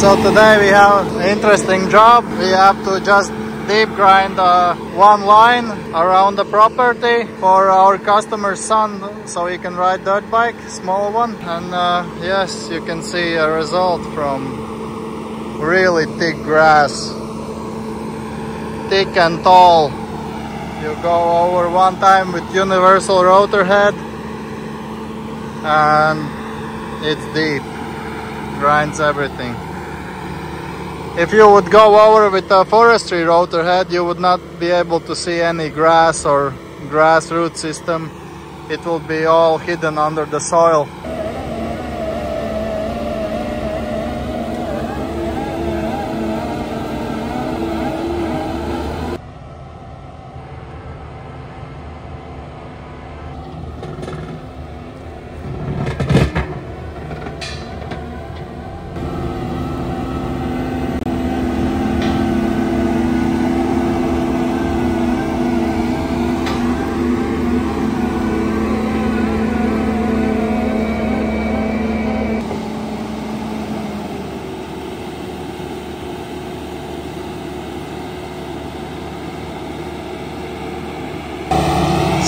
So today we have an interesting job. We have to just deep grind one line around the property for our customer's son, so he can ride dirt bike, small one. And yes, you can see a result from really thick grass, thick and tall. You go over one time with universal rotor head and it's deep, grinds everything. If you would go over with a forestry rotor head, you would not be able to see any grass or grass root system. It will be all hidden under the soil.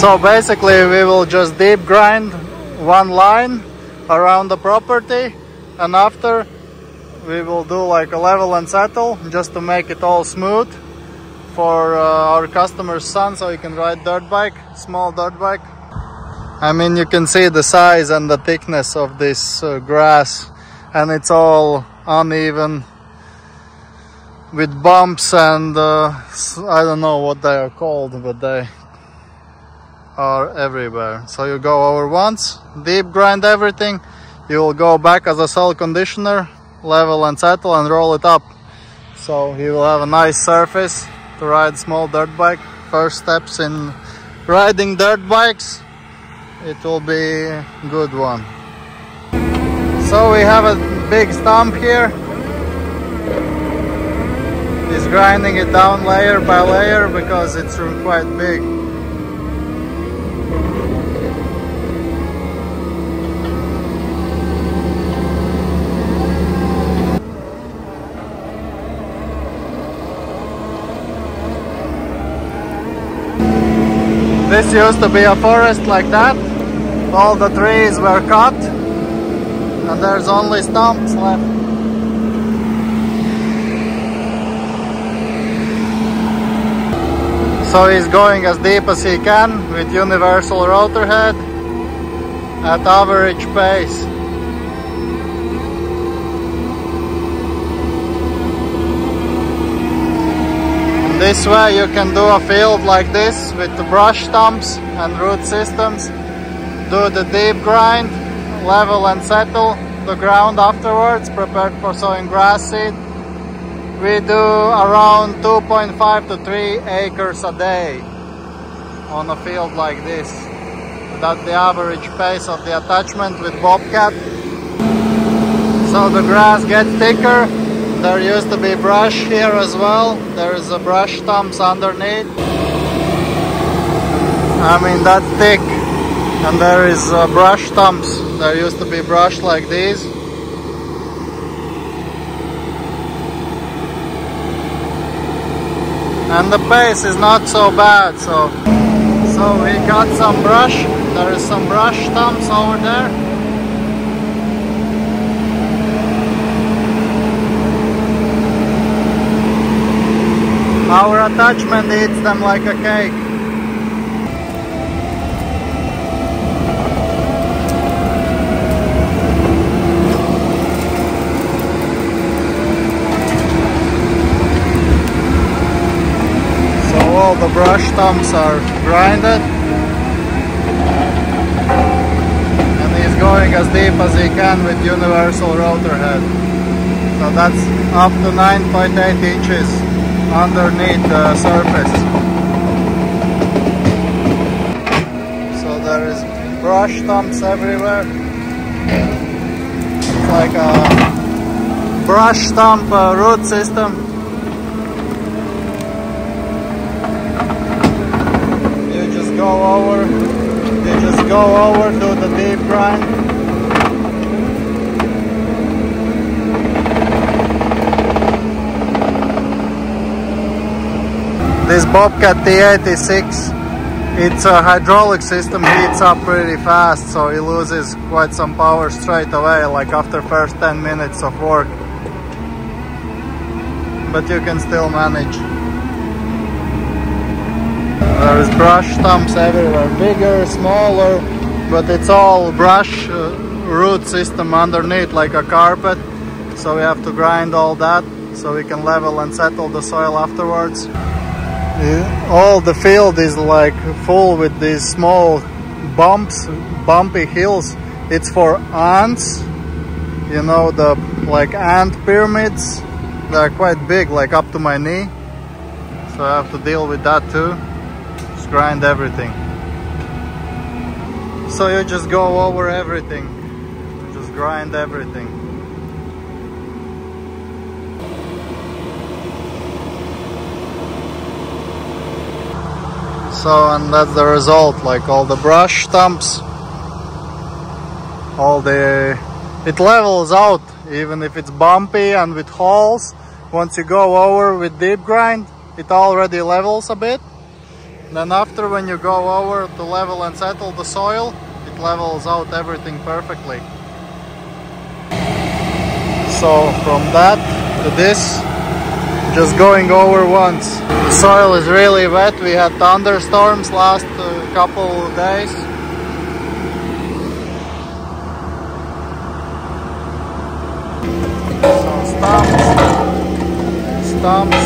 So basically we will just deep grind one line around the property, and after we will do like a level and settle just to make it all smooth for our customer's son, so he can ride dirt bike, small dirt bike. I mean, you can see the size and the thickness of this grass, and it's all uneven with bumps and I don't know what they are called, but they are everywhere. So you go over once, deep grind everything, you will go back as a soil conditioner, level and settle and roll it up, so you will have a nice surface to ride small dirt bike. First steps in riding dirt bikes, it will be a good one. So we have a big stump here. He's grinding it down layer by layer because it's quite big. This used to be a forest like that. All the trees were cut and there's only stumps left. So he's going as deep as he can with universal rotor head at average pace. This way you can do a field like this with the brush stumps and root systems. Do the deep grind, level and settle the ground afterwards, prepared for sowing grass seed. We do around 2.5 to 3 acres a day on a field like this. That's the average pace of the attachment with bobcat. So the grass gets thicker. There used to be brush here as well. There is a brush stumps underneath. I mean, that's thick. And there is brush stumps. There used to be brush like these. And the pace is not so bad. So we got some brush. There is some brush stumps over there. Our attachment eats them like a cake. So all the brush stumps are grinded. And he's going as deep as he can with universal rotor head. So that's up to 9.8 inches. Underneath the surface. So there is brush stumps everywhere. It's like a brush stump root system. You just go over, do the deep grind. This Bobcat T86, its hydraulic system heats up pretty fast, so it loses quite some power straight away, like after first 10 minutes of work. But you can still manage. There is brush stumps everywhere, bigger, smaller, but it's all brush root system underneath like a carpet. So we have to grind all that so we can level and settle the soil afterwards. All the field is like full with these small bumps, bumpy hills. It's for ants, you know, the like ant pyramids. They're quite big, like up to my knee. So I have to deal with that too. Just grind everything. So you just go over everything. Just grind everything. So, and that's the result, like all the brush stumps, it levels out, even if it's bumpy and with holes. Once you go over with deep grind, it already levels a bit. Then after, when you go over to level and settle the soil, it levels out everything perfectly. So from that to this, just going over once. The soil is really wet. We had thunderstorms last couple of days. So stumps,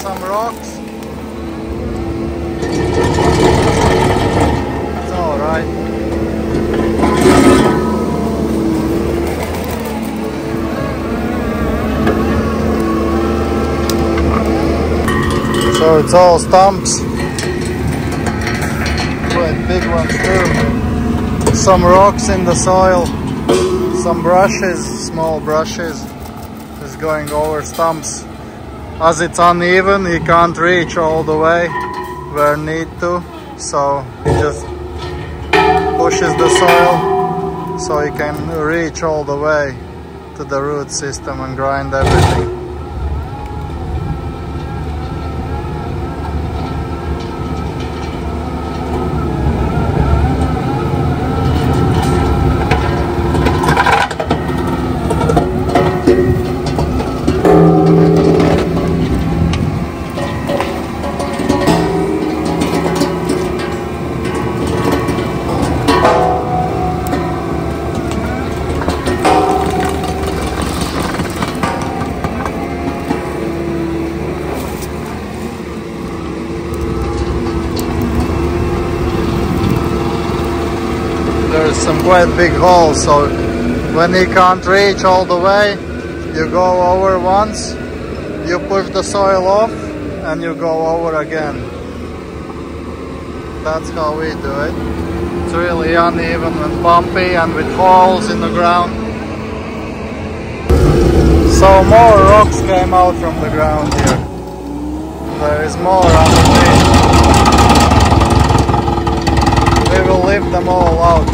some rocks. It's all right. So it's all stumps. Quite big ones too. Some rocks in the soil. Some brushes, small brushes. Just going over stumps. As it's uneven, he can't reach all the way where need to, so he just pushes the soil so he can reach all the way to the root system and grind everything. There's some quite big holes, so when he can't reach all the way, you go over once, you push the soil off, and you go over again. That's how we do it. It's really uneven and bumpy and with holes in the ground. So more rocks came out from the ground here. There is more underneath. We will lift them all out.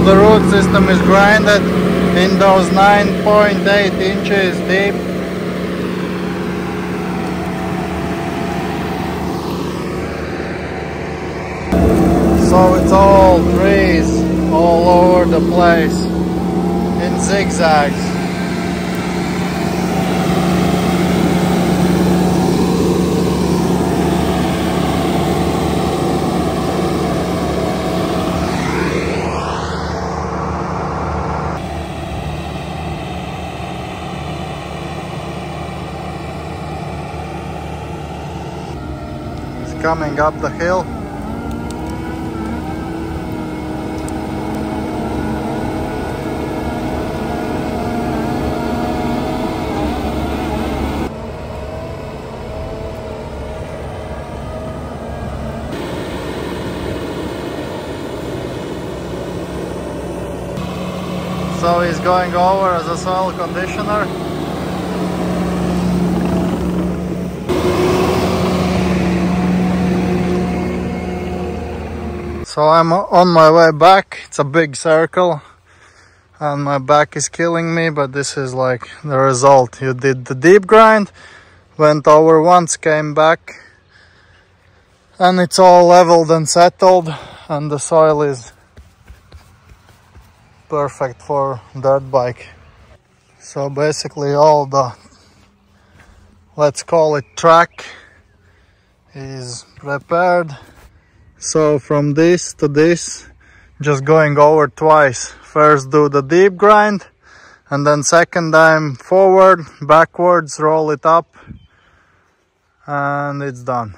the root system is grinded in those 9.8 inches deep. So it's all trees all over the place in zigzags. It's coming up the hill. So he's going over as a soil conditioner. So I'm on my way back. It's a big circle and my back is killing me, but this is like the result. You did the deep grind, went over once, came back, and it's all leveled and settled, and the soil is perfect for dirt bike. So basically all the, let's call it, track is prepared. So from this to this, just going over twice. First do the deep grind, and then second time forward, backwards, roll it up, and it's done.